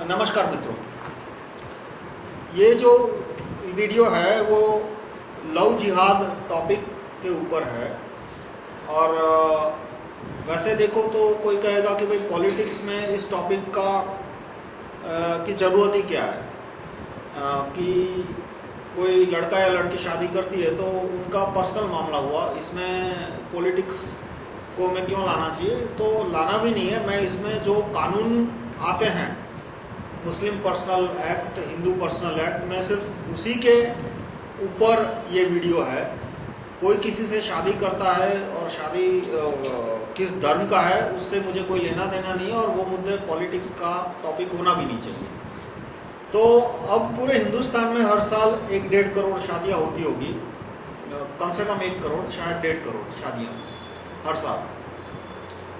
नमस्कार मित्रों, ये जो वीडियो है वो लव जिहाद टॉपिक के ऊपर है। और वैसे देखो तो कोई कहेगा कि भाई पॉलिटिक्स में इस टॉपिक का की ज़रूरत ही क्या है, कि कोई लड़का या लड़की शादी करती है तो उनका पर्सनल मामला हुआ, इसमें पॉलिटिक्स को मैं क्यों लाना चाहिए। तो लाना भी नहीं है। मैं इसमें जो कानून आते हैं, Muslim personal act, Hindu personal act, मैं सिर्फ उसी के ऊपर ये वीडियो है। कोई किसी से शादी करता है और शादी किस धर्म का है उससे मुझे कोई लेना देना नहीं है, और वो मुद्दे पॉलिटिक्स का टॉपिक होना भी नहीं चाहिए। तो अब पूरे हिंदुस्तान में हर साल 1-1.5 करोड़ शादियाँ होती होगी, कम से कम 1 करोड़, शायद 1.5 करोड़ शादियाँ हर साल।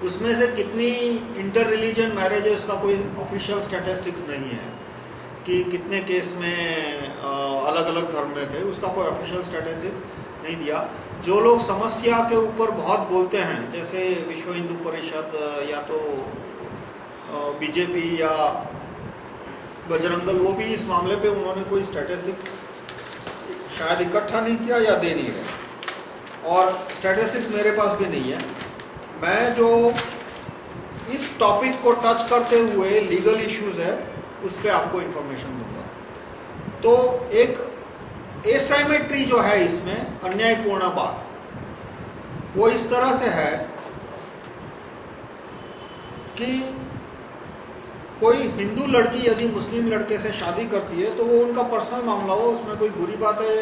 उसमें से कितनी इंटर रिलीजन मैरिज है उसका कोई ऑफिशियल स्टैटिस्टिक्स नहीं है कि कितने केस में अलग अलग धर्म में थे, उसका कोई ऑफिशियल स्टैटिस्टिक्स नहीं दिया। जो लोग समस्या के ऊपर बहुत बोलते हैं, जैसे विश्व हिंदू परिषद या तो बीजेपी या बजरंग दल, वो भी इस मामले पे उन्होंने कोई स्टैटिस्टिक्स शायद इकट्ठा नहीं किया या दे नहीं रहे, और स्टैटिस्टिक्स मेरे पास भी नहीं है। मैं जो इस टॉपिक को टच करते हुए लीगल इश्यूज है उस पर आपको इन्फॉर्मेशन दूंगा। तो एक एसाइमेट्री जो है इसमें, अन्यायपूर्ण बात, वो इस तरह से है कि कोई हिंदू लड़की यदि मुस्लिम लड़के से शादी करती है तो वो उनका पर्सनल मामला हो, उसमें कोई बुरी बात है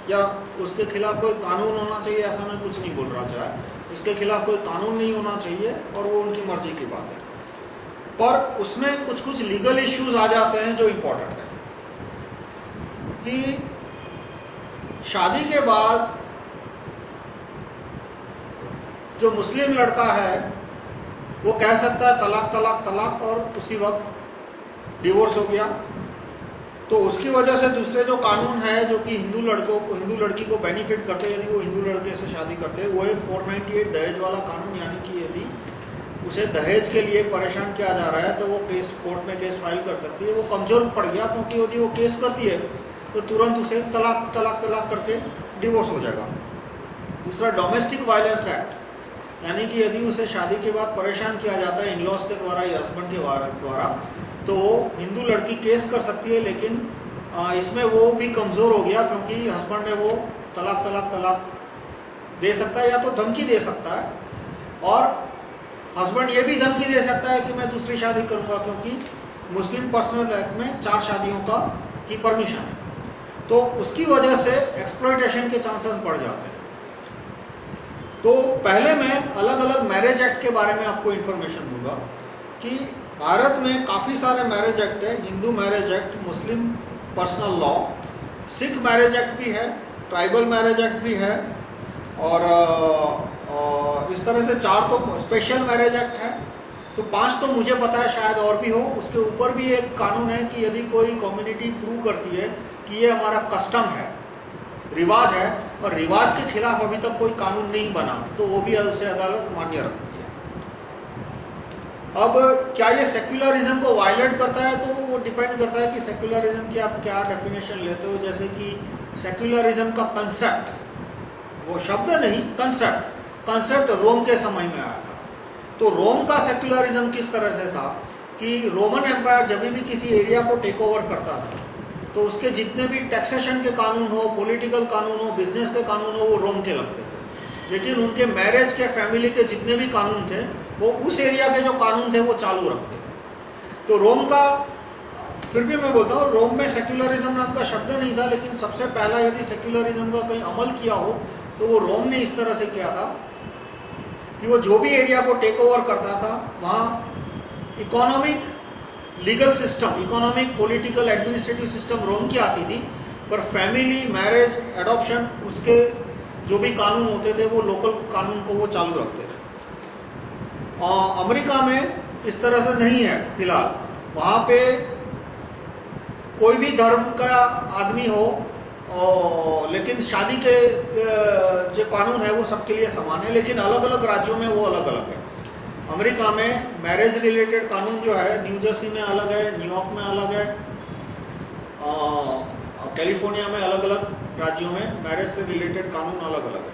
या उसके खिलाफ कोई कानून होना चाहिए, ऐसा मैं कुछ नहीं बोल रहा चाहे। उसके खिलाफ कोई कानून नहीं होना चाहिए और वो उनकी मर्जी की बात है, पर उसमें कुछ कुछ लीगल इश्यूज आ जाते हैं जो इम्पोर्टेंट है। कि शादी के बाद जो मुस्लिम लड़का है वो कह सकता है तलाक तलाक तलाक, और उसी वक्त डिवोर्स हो गया। तो उसकी वजह से दूसरे जो कानून है जो कि हिंदू लड़की को बेनिफिट करते हैं यदि वो हिंदू लड़के से शादी करते हैं, वो है 498 दहेज वाला कानून। यानी कि यदि उसे दहेज के लिए परेशान किया जा रहा है तो वो केस कोर्ट में केस फाइल कर सकती है। वो कमज़ोर पड़ गया क्योंकि यदि वो केस करती है तो तुरंत उसे तलाक तलाक तलाक करके डिवोर्स हो जाएगा। दूसरा, डोमेस्टिक वायलेंस एक्ट, यानी कि यदि उसे शादी के बाद परेशान किया जाता है इन लॉज के द्वारा या हस्बैंड के द्वारा, तो हिंदू लड़की केस कर सकती है। लेकिन इसमें वो भी कमज़ोर हो गया क्योंकि हस्बैंड है वो तलाक तलाक तलाक दे सकता है या तो धमकी दे सकता है, और हस्बैंड ये भी धमकी दे सकता है कि मैं दूसरी शादी करूंगा, क्योंकि मुस्लिम पर्सनल एक्ट में 4 शादियों की परमिशन है। तो उसकी वजह से एक्सप्लॉयटेशन के चांसेस बढ़ जाते हैं। तो पहले मैं अलग अलग मैरिज एक्ट के बारे में आपको इन्फॉर्मेशन दूंगा कि भारत में काफ़ी सारे मैरिज एक्ट है। Hindu marriage act, Muslim personal law, Sikh marriage act भी है, ट्राइबल मैरिज एक्ट भी है, और इस तरह से 4 तो स्पेशल मैरिज एक्ट है। तो 5 तो मुझे पता है, शायद और भी हो। उसके ऊपर भी एक कानून है कि यदि कोई कम्युनिटी प्रूव करती है कि ये हमारा कस्टम है, रिवाज है, और रिवाज के खिलाफ अभी तक कोई कानून नहीं बना, तो वो भी उसे अदालत मान्य रखती है। अब क्या ये सेक्युलरिज्म को वायलेट करता है, तो वो डिपेंड करता है कि सेक्युलरिज्म की आप क्या डेफिनेशन लेते हो। जैसे कि सेक्युलरिज्म का कंसेप्ट, वो शब्द नहीं, कंसेप्ट रोम के समय में आया था। तो रोम का सेक्युलरिज्म किस तरह से था कि रोमन एम्पायर जब भी किसी एरिया को टेक ओवर करता था तो उसके जितने भी टैक्सेशन के कानून हो, पॉलिटिकल कानून हो, बिजनेस के कानून हो, वो रोम के लगते थे। लेकिन उनके मैरिज के, फैमिली के जितने भी कानून थे वो उस एरिया के जो कानून थे वो चालू रखते थे। तो रोम का, फिर भी मैं बोलता हूँ, रोम में सेक्युलरिज्म नाम का शब्द नहीं था, लेकिन सबसे पहला यदि सेक्युलरिज्म का कहीं अमल किया हो तो वो रोम ने इस तरह से किया था कि वो जो भी एरिया को टेक ओवर करता था वहाँ economic, legal system, economic, political, administrative system Rome की आती थी, पर फैमिली, मैरिज, एडॉप्शन, उसके जो भी कानून होते थे वो लोकल कानून को वो चालू रखते थे। अमेरिका में इस तरह से नहीं है फिलहाल। वहाँ पे कोई भी धर्म का आदमी हो, लेकिन शादी के जो कानून है वो सबके लिए समान है, लेकिन अलग अलग राज्यों में वो अलग अलग है। अमेरिका में मैरिज रिलेटेड कानून जो है न्यू जर्सी में अलग है, न्यूयॉर्क में अलग है, कैलिफोर्निया में अलग अलग राज्यों में मैरिज से रिलेटेड कानून अलग अलग है।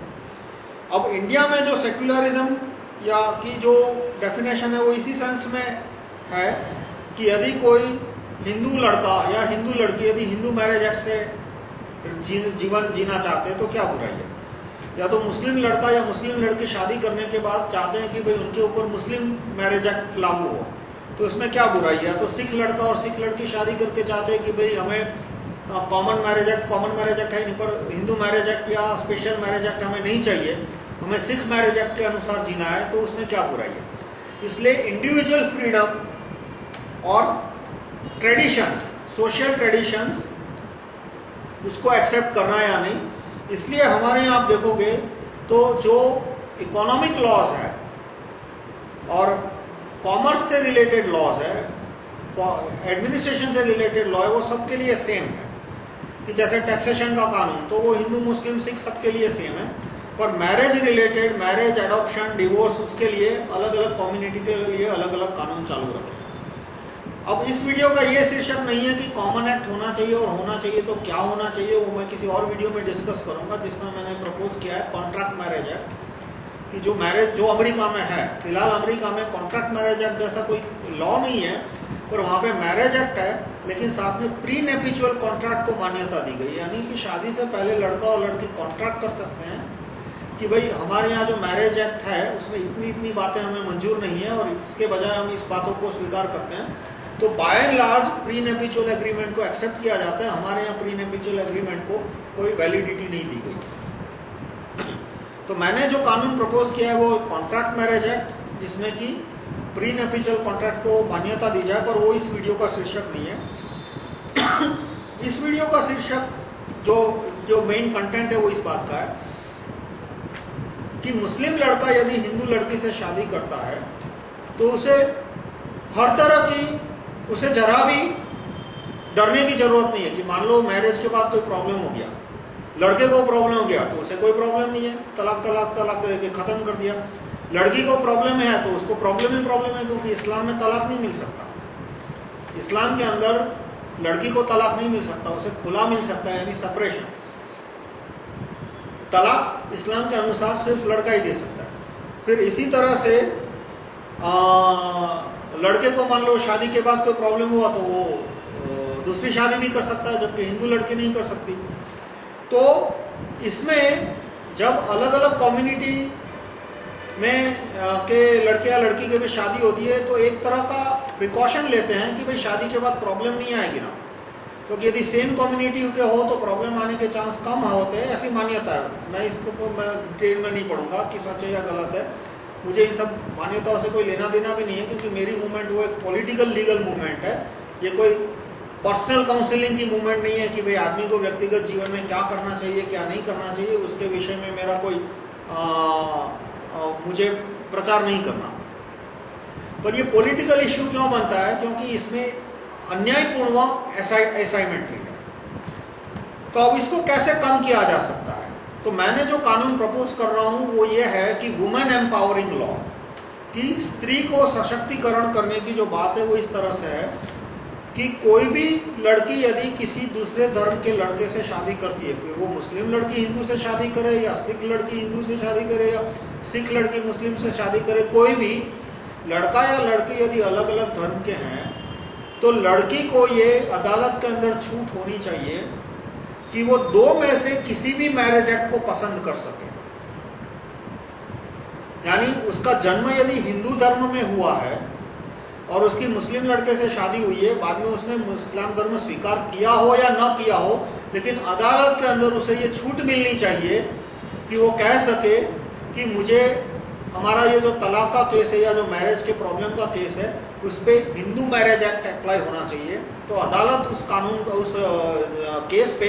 अब इंडिया में जो सेक्युलरिज्म या की जो डेफिनेशन है वो इसी सेंस में है कि यदि कोई हिंदू लड़का या हिंदू लड़की यदि हिंदू मैरिज एक्ट से जीवन जीना चाहते हैं तो क्या बुराई है, या तो मुस्लिम लड़का या मुस्लिम लड़की शादी करने के बाद चाहते हैं कि भाई उनके ऊपर मुस्लिम मैरिज एक्ट लागू हो, तो इसमें क्या बुराई है। तो सिख लड़का और सिख लड़की शादी करके चाहते हैं कि भाई हमें कॉमन मैरिज एक्ट है नहीं, पर हिंदू मैरिज एक्ट या स्पेशल मैरिज एक्ट हमें नहीं चाहिए, हमें सिख मैरिज एक्ट के अनुसार जीना है, तो उसमें क्या बुराई है। इसलिए इंडिविजुअल फ्रीडम और ट्रेडिशंस, सोशल ट्रेडिशंस, उसको एक्सेप्ट करना या नहीं। इसलिए हमारे यहाँ आप देखोगे तो जो इकोनॉमिक लॉज है और कॉमर्स से रिलेटेड लॉज है, एडमिनिस्ट्रेशन से रिलेटेड लॉ है, वो सबके लिए सेम है। कि जैसे टैक्सेशन का कानून तो वो हिंदू मुस्लिम सिख सबके लिए सेम है, पर marriage related, marriage, adoption, divorce, उसके लिए अलग अलग कम्युनिटी के लिए अलग अलग कानून चालू रखे। अब इस वीडियो का ये शीर्षक नहीं है कि कॉमन एक्ट होना चाहिए, और होना चाहिए तो क्या होना चाहिए, वो मैं किसी और वीडियो में डिस्कस करूंगा, जिसमें मैंने प्रपोज किया है कॉन्ट्रैक्ट मैरिज एक्ट, कि जो मैरिज जो अमेरिका में है, फिलहाल अमेरिका में कॉन्ट्रैक्ट मैरिज एक्ट जैसा कोई लॉ नहीं है, पर वहाँ पे मैरिज एक्ट है, लेकिन साथ में प्री नेपिचुअल कॉन्ट्रैक्ट को मान्यता दी गई, यानी कि शादी से पहले लड़का और लड़की कॉन्ट्रैक्ट कर सकते हैं कि भाई हमारे यहाँ जो मैरिज एक्ट है उसमें इतनी इतनी बातें हमें मंजूर नहीं है और इसके बजाय हम इस बातों को स्वीकार करते हैं। तो by and large prenuptial agreement को एक्सेप्ट किया जाता है। हमारे यहाँ प्री नेपिचुअल एग्रीमेंट को कोई वैलिडिटी नहीं दी गई। तो मैंने जो कानून प्रपोज किया है वो कॉन्ट्रैक्ट मैरिज एक्ट, जिसमें कि प्री नेपिचुअल कॉन्ट्रैक्ट को मान्यता दी जाए, पर वो इस वीडियो का शीर्षक नहीं है। इस वीडियो का शीर्षक जो मेन कंटेंट है वो इस बात का है कि मुस्लिम लड़का यदि हिंदू लड़की से शादी करता है तो उसे हर तरह की, उसे जरा भी डरने की जरूरत नहीं है कि मान लो मैरिज के बाद कोई प्रॉब्लम हो गया, लड़के को प्रॉब्लम हो गया तो उसे कोई प्रॉब्लम नहीं है, तलाक तलाक तलाक करके ख़त्म कर दिया। लड़की को प्रॉब्लम है तो उसको प्रॉब्लम ही प्रॉब्लम है, क्योंकि इस्लाम में तलाक नहीं मिल सकता। इस्लाम के अंदर लड़की को तलाक नहीं मिल सकता, उसे खुला मिल सकता है, यानी सेपरेशन। तलाक इस्लाम के अनुसार सिर्फ लड़का ही दे सकता है। फिर इसी तरह से लड़के को मान लो शादी के बाद कोई प्रॉब्लम हुआ तो वो दूसरी शादी भी कर सकता है, जबकि हिंदू लड़की नहीं कर सकती। तो इसमें जब अलग अलग कम्युनिटी में के लड़के या लड़की की भी शादी होती है तो एक तरह का प्रिकॉशन लेते हैं कि भाई शादी के बाद प्रॉब्लम नहीं आएगी ना, क्योंकि यदि सेम कम्युनिटी के हो तो प्रॉब्लम आने के चांस कम होते हैं, ऐसी मान्यता है। मैं इसको मैं डिटेल में नहीं पढ़ूंगा कि सच है या गलत है, मुझे इन सब मान्यताओं से कोई लेना देना भी नहीं है, क्योंकि मेरी मूवमेंट वो एक पॉलिटिकल लीगल मूवमेंट है। ये कोई पर्सनल काउंसलिंग की मूवमेंट नहीं है कि भाई आदमी को व्यक्तिगत जीवन में क्या करना चाहिए क्या नहीं करना चाहिए, उसके विषय में मेरा कोई मुझे प्रचार नहीं करना। पर ये पॉलिटिकल इश्यू क्यों बनता है, क्योंकि इसमें अन्यायपूर्ण असाइनमेंट्री है। तो अब इसको कैसे कम किया जा सकता है, तो मैंने जो कानून प्रपोज कर रहा हूँ वो ये है कि वुमेन एम्पावरिंग लॉ, कि स्त्री को सशक्तिकरण करने की जो बात है वो इस तरह से है कि कोई भी लड़की यदि किसी दूसरे धर्म के लड़के से शादी करती है, फिर वो मुस्लिम लड़की हिंदू से शादी करे या सिख लड़की हिंदू से शादी करे या सिख लड़की मुस्लिम से शादी करे, कोई भी लड़का या लड़की यदि अलग अलग धर्म के हैं तो लड़की को ये अदालत के अंदर छूट होनी चाहिए कि वो दो में से किसी भी मैरिज एक्ट को पसंद कर सके। यानी उसका जन्म यदि हिंदू धर्म में हुआ है और उसकी मुस्लिम लड़के से शादी हुई है, बाद में उसने इस्लाम धर्म स्वीकार किया हो या ना किया हो, लेकिन अदालत के अंदर उसे ये छूट मिलनी चाहिए कि वो कह सके कि मुझे हमारा ये जो तलाक का केस है या जो मैरिज के प्रॉब्लम का केस है उस पर हिंदू मैरिज एक्ट अप्लाई होना चाहिए। तो अदालत उस कानून उस केस पे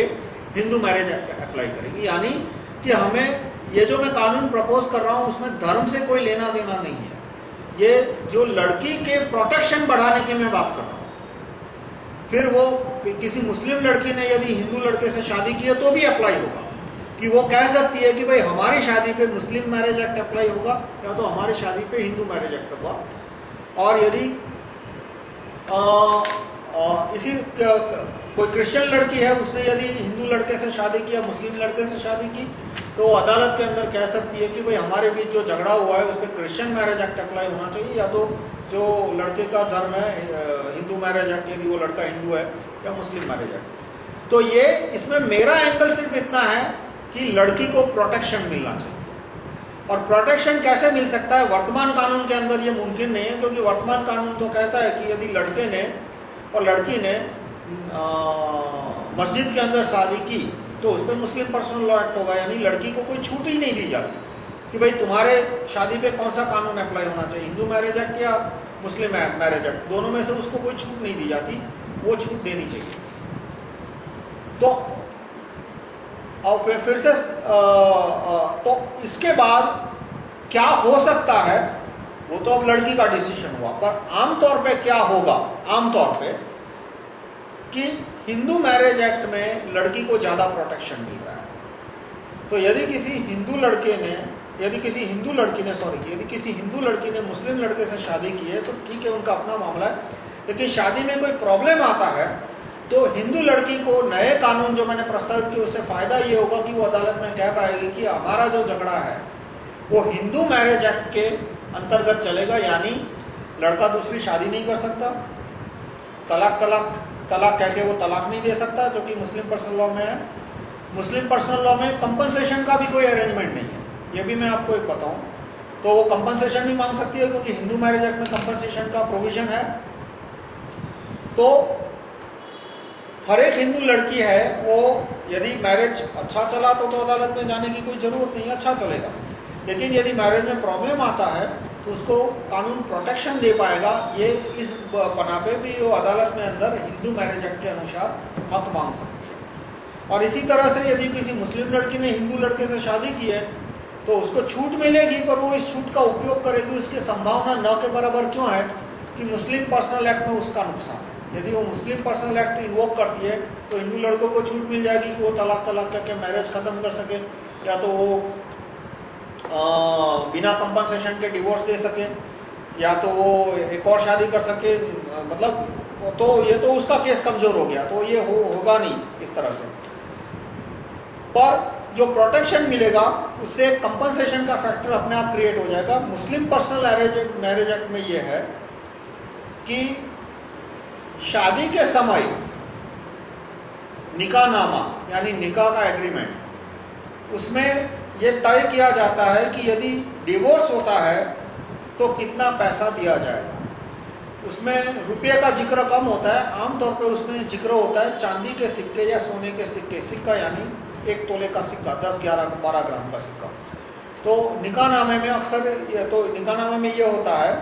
हिंदू मैरिज एक्ट अप्लाई करेगी। यानी कि हमें ये जो मैं कानून प्रपोज कर रहा हूँ उसमें धर्म से कोई लेना देना नहीं है, ये जो लड़की के प्रोटेक्शन बढ़ाने की मैं बात कर रहा हूँ। फिर वो किसी मुस्लिम लड़की ने यदि हिंदू लड़के से शादी की है तो भी अप्लाई होगा, कि वो कह सकती है कि भाई हमारी शादी पे मुस्लिम मैरिज एक्ट अप्लाई होगा या तो हमारी शादी पे हिंदू मैरिज एक्ट होगा। और यदि इसी कोई क्रिश्चियन लड़की है, उसने यदि हिंदू लड़के से शादी की या मुस्लिम लड़के से शादी की, तो वो अदालत के अंदर कह सकती है कि भाई हमारे बीच जो झगड़ा हुआ है उस पर क्रिश्चियन मैरिज एक्ट अप्लाई होना चाहिए, या तो जो लड़के का धर्म है हिंदू मैरिज एक्ट, यदि वो लड़का हिंदू है, या मुस्लिम मैरिज एक्ट। तो ये इसमें मेरा एंगल सिर्फ इतना है कि लड़की को प्रोटेक्शन मिलना चाहिए। और प्रोटेक्शन कैसे मिल सकता है? वर्तमान कानून के अंदर ये मुमकिन नहीं है, क्योंकि वर्तमान कानून तो कहता है कि यदि लड़के ने और लड़की ने मस्जिद के अंदर शादी की तो उस पर मुस्लिम पर्सनल लॉ एक्ट होगा, यानी लड़की को कोई छूट ही नहीं दी जाती कि भाई तुम्हारे शादी पे कौन सा कानून अप्लाई होना चाहिए, हिंदू मैरिज एक्ट या मुस्लिम मैरिज एक्ट, दोनों में से उसको कोई छूट नहीं दी जाती, वो छूट देनी चाहिए। तो और फिर से तो इसके बाद क्या हो सकता है वो तो अब लड़की का डिसीजन हुआ, पर आमतौर पे क्या होगा, आमतौर पे कि हिंदू मैरिज एक्ट में लड़की को ज़्यादा प्रोटेक्शन मिल रहा है। तो यदि किसी हिंदू लड़की ने मुस्लिम लड़के से शादी की है तो ठीक है, उनका अपना मामला है, लेकिन शादी में कोई प्रॉब्लम आता है तो हिंदू लड़की को नए कानून जो मैंने प्रस्तावित किए उससे फ़ायदा ये होगा कि वो अदालत में कह पाएगी कि हमारा जो झगड़ा है वो हिंदू मैरिज एक्ट के अंतर्गत चलेगा, यानी लड़का दूसरी शादी नहीं कर सकता, तलाक कह के वो तलाक नहीं दे सकता, जो कि मुस्लिम पर्सनल लॉ में है। मुस्लिम पर्सनल लॉ में कंपनसेशन का भी कोई अरेंजमेंट नहीं है, ये भी मैं आपको एक बताऊं, तो वो कंपनसेशन भी मांग सकती है क्योंकि हिंदू मैरिज एक्ट में कंपनसेशन का प्रोविजन है। तो हर एक हिंदू लड़की है वो यदि मैरिज अच्छा चला तो अदालत में जाने की कोई ज़रूरत नहीं है, अच्छा चलेगा, लेकिन यदि मैरिज में प्रॉब्लम आता है तो उसको कानून प्रोटेक्शन दे पाएगा, ये इस बना पे भी वो अदालत में अंदर हिंदू मैरिज एक्ट के अनुसार हक मांग सकती है। और इसी तरह से यदि किसी मुस्लिम लड़की ने हिंदू लड़के से शादी की है तो उसको छूट मिलेगी, पर वो इस छूट का उपयोग करेगी, उसकी संभावना न के बराबर क्यों है कि मुस्लिम पर्सनल एक्ट में उसका नुकसान है। यदि वो मुस्लिम पर्सनल एक्ट इन्वोक करती है तो हिंदू लड़कों को छूट मिल जाएगी कि वो तलाक करके मैरिज ख़त्म कर सके, या तो वो बिना कंपनसेशन के डिवोर्स दे सके, या तो वो एक और शादी कर सके, मतलब तो ये तो उसका केस कमज़ोर हो गया, तो ये होगा नहीं इस तरह से। पर जो प्रोटेक्शन मिलेगा उससे कंपनसेशन का फैक्टर अपने आप क्रिएट हो जाएगा। मुस्लिम पर्सनल मैरिज एक्ट में ये है कि शादी के समय निकाहनामा यानी निकाह का एग्रीमेंट, उसमें ये तय किया जाता है कि यदि डिवोर्स होता है तो कितना पैसा दिया जाएगा। उसमें रुपये का जिक्र कम होता है, आमतौर पे उसमें जिक्र होता है चांदी के सिक्के या सोने के सिक्के, सिक्का यानी 1 तोले का सिक्का, 10, 11, 12 ग्राम का सिक्का। तो निकाहनामे में अक्सर निकाहनामे में ये होता है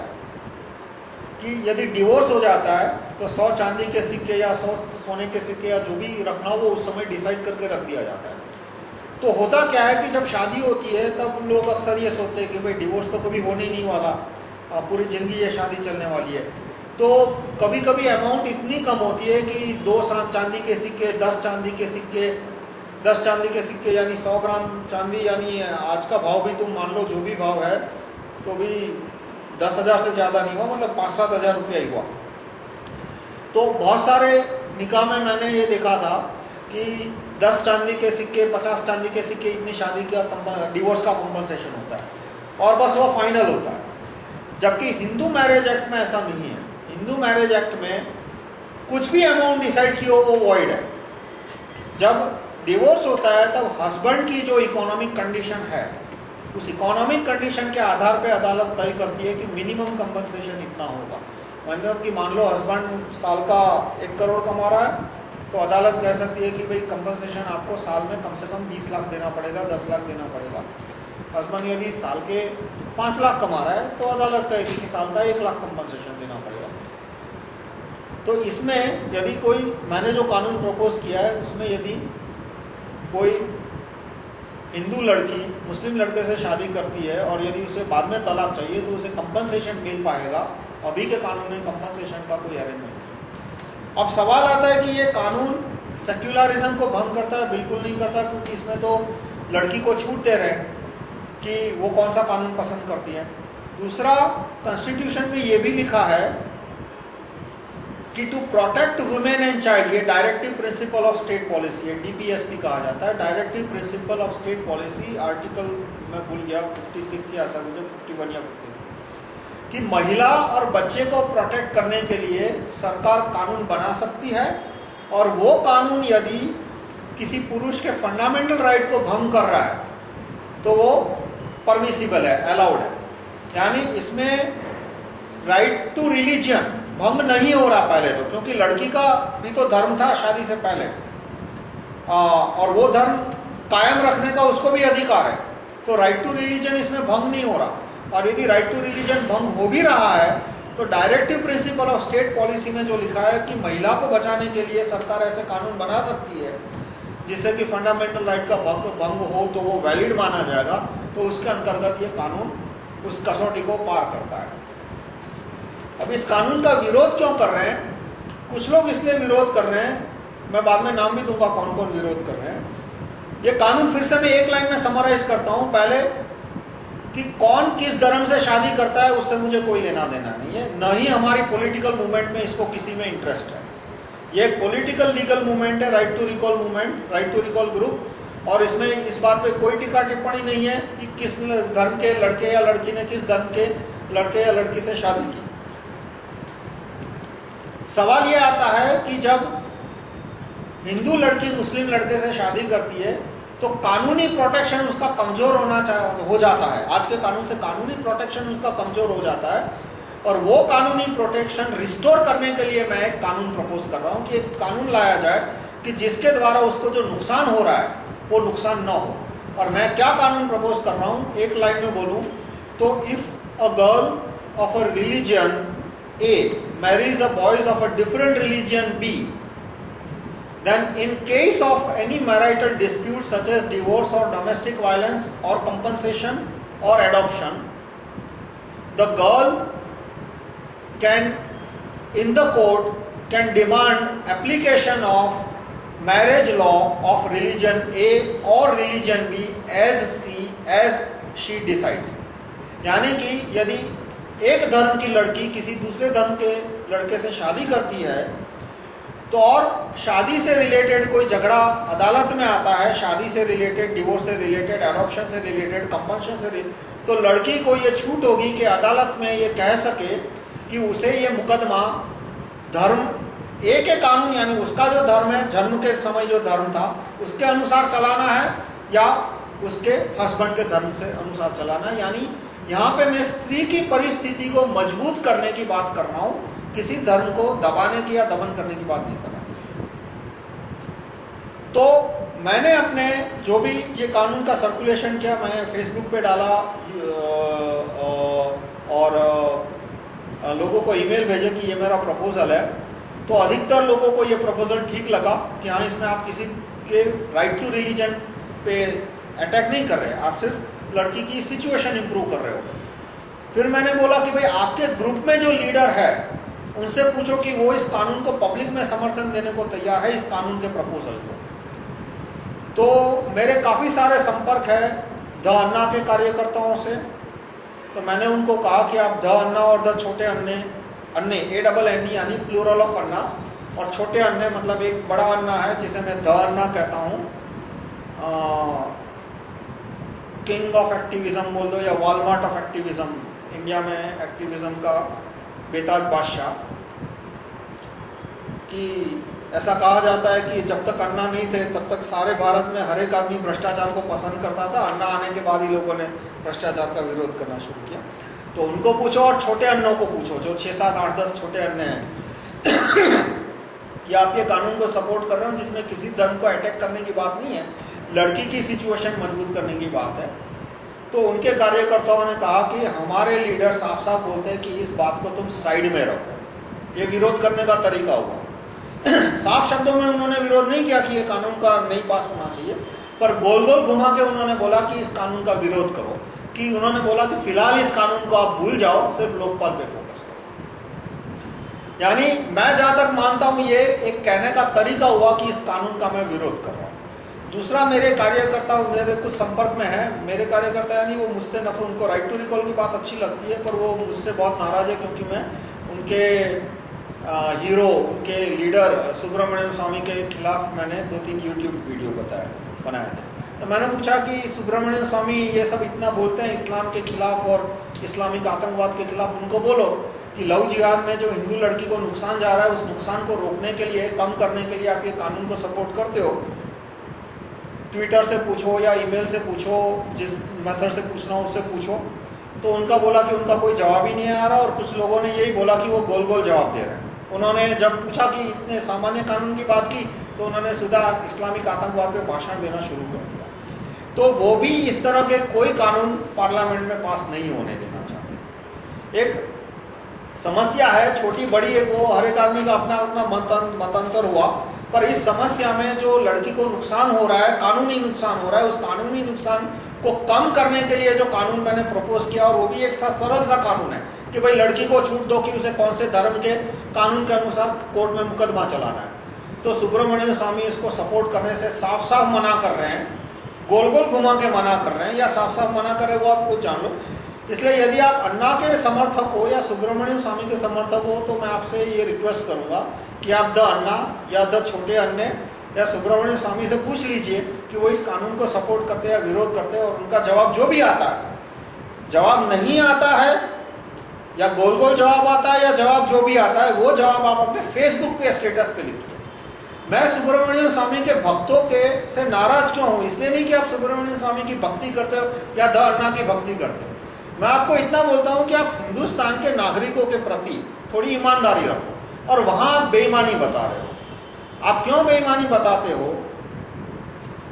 कि यदि डिवोर्स हो जाता है तो 100 चांदी के सिक्के या 100 सोने के सिक्के या जो भी रखना हो वो उस समय डिसाइड करके रख दिया जाता है। तो होता क्या है कि जब शादी होती है तब लोग अक्सर ये सोचते हैं कि भाई डिवोर्स तो कभी होने ही नहीं वाला, पूरी ज़िंदगी ये शादी चलने वाली है। तो कभी कभी अमाउंट इतनी कम होती है कि 2 चांदी के सिक्के, 10 चांदी के सिक्के, 10 चांदी के सिक्के यानी 100 ग्राम चांदी, यानी आज का भाव भी तुम मान लो जो भी भाव है तो भी 10,000 से ज़्यादा नहीं हुआ, मतलब 5-7 हज़ार रुपया ही हुआ। तो बहुत सारे निकाह में मैंने ये देखा था कि 10 चांदी के सिक्के, 50 चांदी के सिक्के, इतनी शादी का डिवोर्स का कॉम्पनसेशन होता है और बस वो फाइनल होता है। जबकि हिंदू मैरिज एक्ट में ऐसा नहीं है। हिंदू मैरिज एक्ट में कुछ भी अमाउंट डिसाइड की हो वो वॉइड है। जब डिवोर्स होता है तब हस्बैंड की जो इकोनॉमिक कंडीशन है उस इकोनॉमिक कंडीशन के आधार पे अदालत तय करती है कि मिनिमम कंपनसेशन इतना होगा। मतलब कि मान लो हस्बैंड साल का 1 करोड़ कमा रहा है तो अदालत कह सकती है कि भाई कंपनसेशन आपको साल में कम से कम 20 लाख देना पड़ेगा, 10 लाख देना पड़ेगा। हस्बैंड यदि साल के 5 लाख कमा रहा है तो अदालत कहेगी कि साल का 1 लाख कंपनसेशन देना पड़ेगा। तो इसमें यदि कोई, मैंने जो कानून प्रपोज किया है उसमें यदि कोई हिंदू लड़की मुस्लिम लड़के से शादी करती है और यदि उसे बाद में तलाक चाहिए तो उसे कंपनसेशन मिल पाएगा। अभी के कानून में कंपनसेशन का कोई अरेंजमेंट नहीं। अब सवाल आता है कि ये कानून सेक्युलरिज्म को भंग करता है? बिल्कुल नहीं करता, क्योंकि इसमें तो लड़की को छूट दे रहे हैं कि वो कौन सा कानून पसंद करती है। दूसरा, कॉन्स्टिट्यूशन में ये भी लिखा है कि to protect women and child, ये directive principle of state policy है, DPSP कहा जाता है, directive principle of state policy, article मैं भूल गया 56 या ऐसा कुछ, 51 या 53, कि महिला और बच्चे को प्रोटेक्ट करने के लिए सरकार कानून बना सकती है, और वो कानून यदि किसी पुरुष के फंडामेंटल राइट को भंग कर रहा है तो वो परमिसिबल है, अलाउड है। यानी इसमें राइट टू रिलीजियन भंग नहीं हो रहा पहले तो, क्योंकि लड़की का भी तो धर्म था शादी से पहले, और वो धर्म कायम रखने का उसको भी अधिकार है, तो राइट टू रिलीजन इसमें भंग नहीं हो रहा। और यदि राइट टू रिलीजन भंग हो भी रहा है तो directive principle of state policy में जो लिखा है कि महिला को बचाने के लिए सरकार ऐसे कानून बना सकती है जिससे कि फंडामेंटल राइट का भंग हो तो वो वैलिड माना जाएगा, तो उसके अंतर्गत ये कानून उस कसौटी को पार करता है। अब इस कानून का विरोध क्यों कर रहे हैं? कुछ लोग इसलिए विरोध कर रहे हैं, मैं बाद में नाम भी दूंगा कौन कौन विरोध कर रहे हैं। ये कानून फिर से मैं एक लाइन में समराइज करता हूं पहले, कि कौन किस धर्म से शादी करता है उससे मुझे कोई लेना देना नहीं है, न ही हमारी पॉलिटिकल मूवमेंट में इसको किसी में इंटरेस्ट है। ये एक पॉलिटिकल लीगल मूवमेंट है, right to recall movement, right to recall group, और इसमें इस बात पे कोई टीका टिप्पणी नहीं है कि किस धर्म के लड़के या लड़की ने किस धर्म के लड़के या लड़की से शादी की। सवाल ये आता है कि जब हिंदू लड़की मुस्लिम लड़के से शादी करती है तो कानूनी प्रोटेक्शन उसका कमज़ोर हो जाता है। आज के कानून से कानूनी प्रोटेक्शन उसका कमज़ोर हो जाता है, और वो कानूनी प्रोटेक्शन रिस्टोर करने के लिए मैं एक कानून प्रपोज कर रहा हूँ कि एक कानून लाया जाए कि जिसके द्वारा उसको जो नुकसान हो रहा है वो नुकसान ना हो। और मैं क्या कानून प्रपोज कर रहा हूँ, एक लाइन में बोलूँ तो, if a girl of a religion A marries a boys of a different religion B, then in case of any marital dispute such as divorce or domestic violence or compensation or adoption, the girl can in the court can demand application of marriage law of religion A or religion B as she decides। यानी कि यदि एक धर्म की लड़की किसी दूसरे धर्म के लड़के से शादी करती है तो, और शादी से रिलेटेड कोई झगड़ा अदालत में आता है, शादी से रिलेटेड, डिवोर्स से रिलेटेड, एडॉप्शन से रिलेटेड, कंपल्शन से रिलेटेड, तो लड़की को ये छूट होगी कि अदालत में ये कह सके कि उसे ये मुकदमा धर्म ए के कानून, यानी उसका जो धर्म है, जन्म के समय जो धर्म था उसके अनुसार चलाना है या उसके हस्बैंड के धर्म से अनुसार चलाना है। यानी यहाँ पे मैं स्त्री की परिस्थिति को मजबूत करने की बात कर रहा हूँ, किसी धर्म को दबाने की या दमन करने की बात नहीं कर रहा। तो मैंने अपने जो भी ये कानून का सर्कुलेशन किया, मैंने फेसबुक पे डाला और लोगों को ईमेल भेजे कि ये मेरा प्रपोजल है, तो अधिकतर लोगों को ये प्रपोजल ठीक लगा कि हाँ, इसमें आप किसी के राइट टू रिलीजन पे अटैक नहीं कर रहे, आप सिर्फ लड़की की सिचुएशन इंप्रूव कर रहे हो। फिर मैंने बोला कि भाई आपके ग्रुप में जो लीडर है उनसे पूछो कि वो इस कानून को पब्लिक में समर्थन देने को तैयार है, इस कानून के प्रपोजल को। तो मेरे काफ़ी सारे संपर्क है द अन्ना के कार्यकर्ताओं से, तो मैंने उनको कहा कि आप द अन्ना और द छोटे अन्ने ANNE यानी प्लूरल ऑफ अन्ना, और छोटे अन्ने मतलब एक बड़ा अन्ना है जिसे मैं द अन्ना कहता हूँ, किंग ऑफ एक्टिविज्म बोल दो या वॉलमार्ट ऑफ एक्टिविज्म, इंडिया में एक्टिविज्म का बेताज बादशाह। कि ऐसा कहा जाता है कि जब तक अन्ना नहीं थे तब तक सारे भारत में हर एक आदमी भ्रष्टाचार को पसंद करता था, अन्ना आने के बाद ही लोगों ने भ्रष्टाचार का विरोध करना शुरू किया। तो उनको पूछो और छोटे अन्नों को पूछो, जो 6, 7, 8, 10 छोटे अन्ने हैं कि आप ये कानून को सपोर्ट कर रहे हो जिसमें किसी धर्म को अटैक करने की बात नहीं है, लड़की की सिचुएशन मजबूत करने की बात है। तो उनके कार्यकर्ताओं ने कहा कि हमारे लीडर साफ साफ बोलते हैं कि इस बात को तुम साइड में रखो। ये विरोध करने का तरीका हुआ। साफ शब्दों में उन्होंने विरोध नहीं किया कि ये कानून का नहीं पास होना चाहिए, पर गोल गोल घुमा के उन्होंने बोला कि इस कानून का विरोध करो, कि उन्होंने बोला कि फिलहाल इस कानून को आप भूल जाओ, सिर्फ लोकपाल पे फोकस करो। यानी मैं जहाँ तक मानता हूँ ये एक कहने का तरीका हुआ कि इस कानून का मैं विरोध कर रहा हूँ, दूसरा, मेरे कार्यकर्ता मेरे कुछ संपर्क में है, मेरे कार्यकर्ता यानी वो मुझसे नफरत, उनको राइट टू रिकॉल की बात अच्छी लगती है, पर वो मुझसे बहुत नाराज़ है क्योंकि मैं उनके हीरो, उनके लीडर सुब्रमण्यम स्वामी के खिलाफ मैंने 2-3 यूट्यूब वीडियो बनाए थे। तो मैंने पूछा कि सुब्रमण्यम स्वामी ये सब इतना बोलते हैं इस्लाम के खिलाफ और इस्लामिक आतंकवाद के खिलाफ, उनको बोलो कि लव जिहाद में जो हिंदू लड़की को नुकसान जा रहा है उस नुकसान को रोकने के लिए, कम करने के लिए आप ये कानून को सपोर्ट करते हो? ट्विटर से पूछो या ईमेल से पूछो, जिस मेथड से पूछना हो उससे पूछो। तो उनका बोला कि उनका कोई जवाब ही नहीं आ रहा, और कुछ लोगों ने यही बोला कि वो गोल गोल जवाब दे रहे हैं। उन्होंने जब पूछा कि इतने सामान्य कानून की बात की तो उन्होंने सीधा इस्लामिक आतंकवाद पे भाषण देना शुरू कर दिया। तो वो भी इस तरह के कोई कानून पार्लियामेंट में पास नहीं होने देना चाहते। एक समस्या है, छोटी बड़ी है, वो हर एक आदमी का अपना अपना मतांतर हुआ, पर इस समस्या में जो लड़की को नुकसान हो रहा है, कानूनी नुकसान हो रहा है, उस कानूनी नुकसान को कम करने के लिए जो कानून मैंने प्रपोज किया, और वो भी एक सरल सा कानून है कि भाई लड़की को छूट दो कि उसे कौन से धर्म के कानून के अनुसार कोर्ट में मुकदमा चलाना है। तो सुब्रमण्यम स्वामी इसको सपोर्ट करने से साफ साफ मना कर रहे हैं, गोल गोल घुमा के मना कर रहे हैं, या साफ साफ मना कर रहे हो, आप कुछ जान लो। इसलिए यदि आप अन्ना के समर्थक हो या सुब्रमण्यम स्वामी के समर्थक हो, तो मैं आपसे ये रिक्वेस्ट करूंगा कि आप द अन्ना या द छोटे अन्ने या सुब्रमण्यम स्वामी से पूछ लीजिए कि वो इस कानून को सपोर्ट करते हैं या विरोध करते हैं, और उनका जवाब जो भी आता है, जवाब नहीं आता है या गोल गोल जवाब आता है या जवाब जो भी आता है, वो जवाब आप अपने फेसबुक पे स्टेटस पे लिखिए। मैं सुब्रमण्यम स्वामी के भक्तों के से नाराज क्यों हूँ? इसलिए नहीं कि आप सुब्रमण्यम स्वामी की भक्ति करते हो या द अन्ना की भक्ति करते हो। मैं आपको इतना बोलता हूँ कि आप हिंदुस्तान के नागरिकों के प्रति थोड़ी ईमानदारी रखो, और वहाँ आप बेईमानी बता रहे हो। आप क्यों बेईमानी बताते हो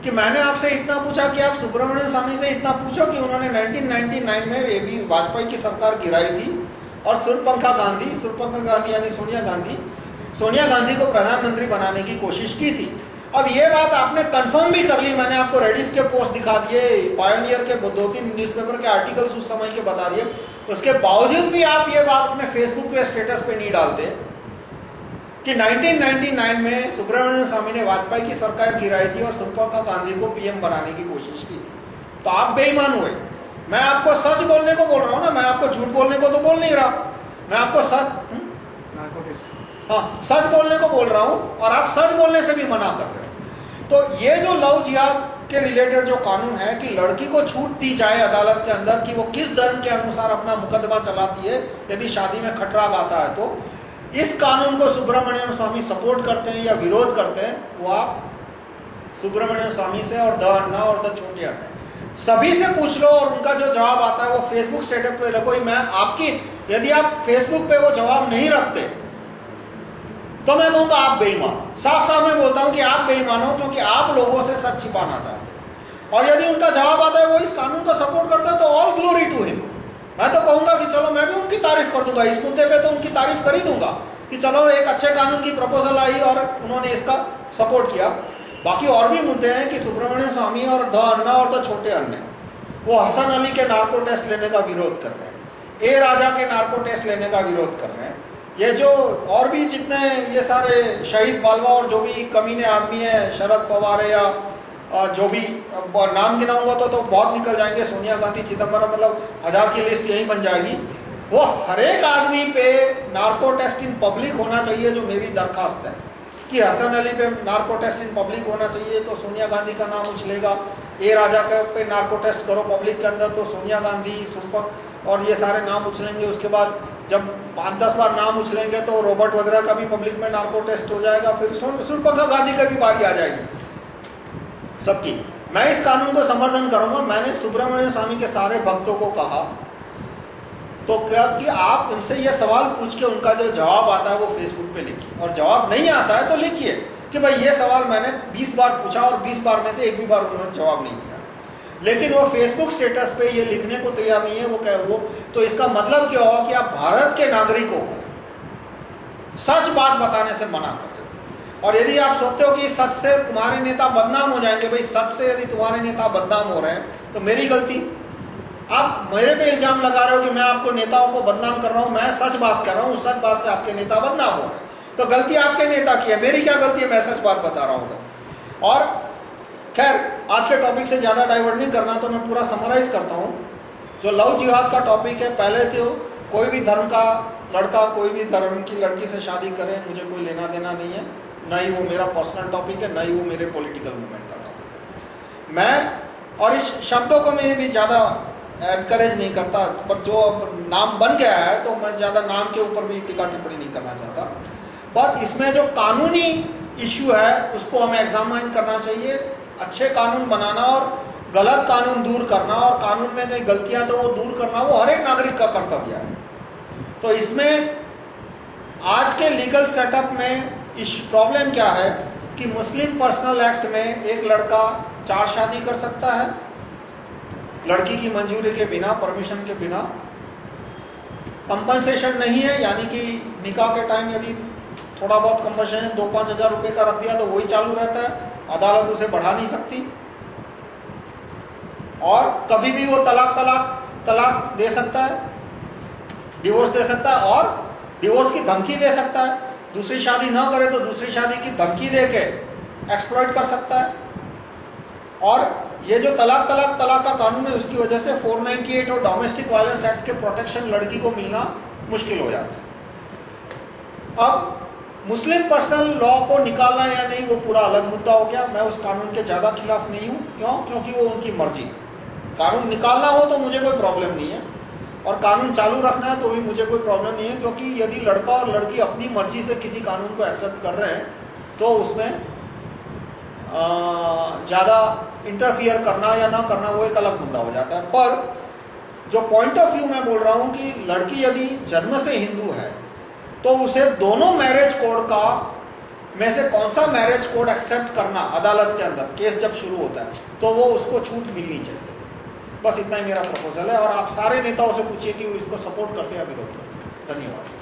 कि मैंने आपसे इतना पूछा कि आप सुब्रमण्यम स्वामी से इतना पूछो कि उन्होंने 1999 में ये भी वाजपेयी की सरकार गिराई थी, और सूर्यपंखा गांधी यानी सोनिया गांधी को प्रधानमंत्री बनाने की कोशिश की थी। अब ये बात आपने कंफर्म भी कर ली, मैंने आपको रेडिफ के पोस्ट दिखा दिए, पायोनियर के 2-3 न्यूज़पेपर के आर्टिकल्स उस समय के बता दिए, उसके बावजूद भी आप ये बात अपने फेसबुक पे स्टेटस पे नहीं डालते कि 1999 में सुब्रमण्यम स्वामी ने वाजपेयी की सरकार गिराई थी और सूर्यपंखा गांधी को पीएम बनाने की कोशिश की थी। तो आप बेईमान हुए। मैं आपको सच बोलने को बोल रहा हूँ ना, मैं आपको झूठ बोलने को तो बोल नहीं रहा, मैं आपको सच बोलने को बोल रहा हूँ, और आप सच बोलने से भी मना कर रहे हो। तो ये जो लव जिहाद के रिलेटेड जो कानून है कि लड़की को छूट दी जाए अदालत के अंदर कि वो किस धर्म के अनुसार अपना मुकदमा चलाती है यदि शादी में खटराग आता है, तो इस कानून को सुब्रमण्यम स्वामी सपोर्ट करते हैं या विरोध करते हैं, वो आप सुब्रमण्यम स्वामी से और द अन्ना और द छोटे अन्ना सभी से पूछ लो, और उनका जो जवाब आता है वो फेसबुक स्टेटस पे रखो। मैं आपकी, यदि आप फेसबुक पे वो जवाब नहीं रखते तो मैं कहूँगा आप बेईमान हो। साफ साफ मैं बोलता हूँ कि आप बेईमान हो, क्योंकि आप लोगों से सच छिपाना चाहते हो। और यदि उनका जवाब आता है वो इस कानून को सपोर्ट करता है, तो ऑल ग्लोरी टू हिम। मैं तो कहूँगा कि चलो मैं भी उनकी तारीफ कर दूंगा, इस मुद्दे पे तो उनकी तारीफ कर ही दूंगा कि चलो एक अच्छे कानून की प्रपोजल आई और उन्होंने इसका सपोर्ट किया। बाकी और भी मुद्दे हैं कि सुब्रमण्यम स्वामी और द अन्ना और द छोटे अन्ने वो हसन अली के नार्को टेस्ट लेने का विरोध कर रहे हैं, ए राजा के नार्को टेस्ट लेने का विरोध कर रहे हैं। ये जो और भी जितने ये सारे शहीद बालवा और जो भी कमीने आदमी हैं, शरद पवार है या जो भी नाम गिनाऊंगा तो बहुत निकल जाएंगे, सोनिया गांधी, चिदम्बरम, मतलब 1000 की लिस्ट यहीं बन जाएगी। वो हर एक आदमी पे नार्को टेस्ट इन पब्लिक होना चाहिए, जो मेरी दरखास्त है कि हसन अली पे नार्को टेस्ट इन पब्लिक होना चाहिए, तो सोनिया गांधी का नाम उछलेगा। ए राजा के पे नार्को टेस्ट करो पब्लिक के अंदर, तो सोनिया गांधी, और ये सारे नाम उछलेंगे। उसके बाद जब 5-10 बार नाम उछलेंगे तो रॉबर्ट वड्रा का भी पब्लिक में नार्को टेस्ट हो जाएगा, फिर सूर्यपंखा गांधी का भी बारी आ जाएगी सबकी। मैं इस कानून को समर्थन करूंगा। मैंने सुब्रमण्यम स्वामी के सारे भक्तों को कहा तो क्या कि आप उनसे ये सवाल पूछ के उनका जो जवाब आता है वो फेसबुक पे लिखिए, और जवाब नहीं आता है तो लिखिए कि भाई ये सवाल मैंने 20 बार पूछा और 20 बार में से एक भी बार उन्होंने जवाब नहीं दिया। लेकिन वो फेसबुक स्टेटस पे ये लिखने को तैयार नहीं है। वो तो इसका मतलब क्या होगा कि आप भारत के नागरिकों को सच बात बताने से मना कर रहे हो। और यदि आप सोचते हो कि इस सच से तुम्हारे नेता बदनाम हो जाएंगे, भाई सच से यदि तुम्हारे नेता बदनाम हो रहे हैं तो मेरी गलती। आप मेरे पे इल्जाम लगा रहे हो कि मैं आपको नेताओं को बदनाम कर रहा हूँ, मैं सच बात कर रहा हूँ, उस सच बात से आपके नेता बदनाम हो रहे हैं, तो गलती आपके नेता की है, मेरी क्या गलती है? मैं सच बात बता रहा हूँ। तो और खैर, आज के टॉपिक से ज़्यादा डाइवर्ट नहीं करना, तो मैं पूरा समराइज करता हूँ। जो लव जिहाद का टॉपिक है, पहले तो कोई भी धर्म का लड़का कोई भी धर्म की लड़की से शादी करे, मुझे कोई लेना देना नहीं है, ना ही वो मेरा पर्सनल टॉपिक है, ना ही वो मेरे पॉलिटिकल मूवमेंट का टॉपिक है। मैं और इस शब्दों को मैं भी ज़्यादा एनकरेज नहीं करता, पर जो नाम बन गया है तो मैं ज़्यादा नाम के ऊपर भी टीका टिप्पणी नहीं करना चाहता। पर इसमें जो कानूनी इशू है उसको हमें एग्जामिन करना चाहिए। अच्छे कानून बनाना और गलत कानून दूर करना, और कानून में कई गलतियां तो वो दूर करना, वो हर एक नागरिक का कर्तव्य है। तो इसमें आज के लीगल सेटअप में इस प्रॉब्लम क्या है कि मुस्लिम पर्सनल एक्ट में एक लड़का 4 शादी कर सकता है लड़की की मंजूरी के बिना, परमिशन के बिना। कंपनसेशन नहीं है, यानी कि निकाह के टाइम यदि थोड़ा बहुत कंपनसेशन 2-5 हज़ार रुपये का रख दिया तो वही चालू रहता है, अदालत उसे बढ़ा नहीं सकती। और कभी भी वो तलाक दे सकता है, डिवोर्स दे सकता है, और डिवोर्स की धमकी दे सकता है। दूसरी शादी ना करे तो दूसरी शादी की धमकी दे के एक्सप्लॉइट कर सकता है। और ये जो तलाक का कानून है, उसकी वजह से 498 और डोमेस्टिक वायलेंस एक्ट के प्रोटेक्शन लड़की को मिलना मुश्किल हो जाता है। अब मुस्लिम पर्सनल लॉ को निकालना या नहीं, वो पूरा अलग मुद्दा हो गया। मैं उस कानून के ज़्यादा खिलाफ नहीं हूँ। क्यों? क्योंकि वो उनकी मर्जी। कानून निकालना हो तो मुझे कोई प्रॉब्लम नहीं है, और कानून चालू रखना है तो भी मुझे कोई प्रॉब्लम नहीं है, क्योंकि यदि लड़का और लड़की अपनी मर्जी से किसी कानून को एक्सेप्ट कर रहे हैं तो उसमें ज़्यादा इंटरफियर करना या ना करना वो एक अलग मुद्दा हो जाता है। पर जो पॉइंट ऑफ व्यू मैं बोल रहा हूँ कि लड़की यदि जन्म से हिंदू है तो उसे दोनों मैरिज कोड का में से कौन सा मैरिज कोड एक्सेप्ट करना, अदालत के अंदर केस जब शुरू होता है तो वो उसको छूट मिलनी चाहिए। बस इतना ही मेरा प्रपोजल है, और आप सारे नेताओं से पूछिए कि वो इसको सपोर्ट करते हैं या विरोध करते हैं। धन्यवाद।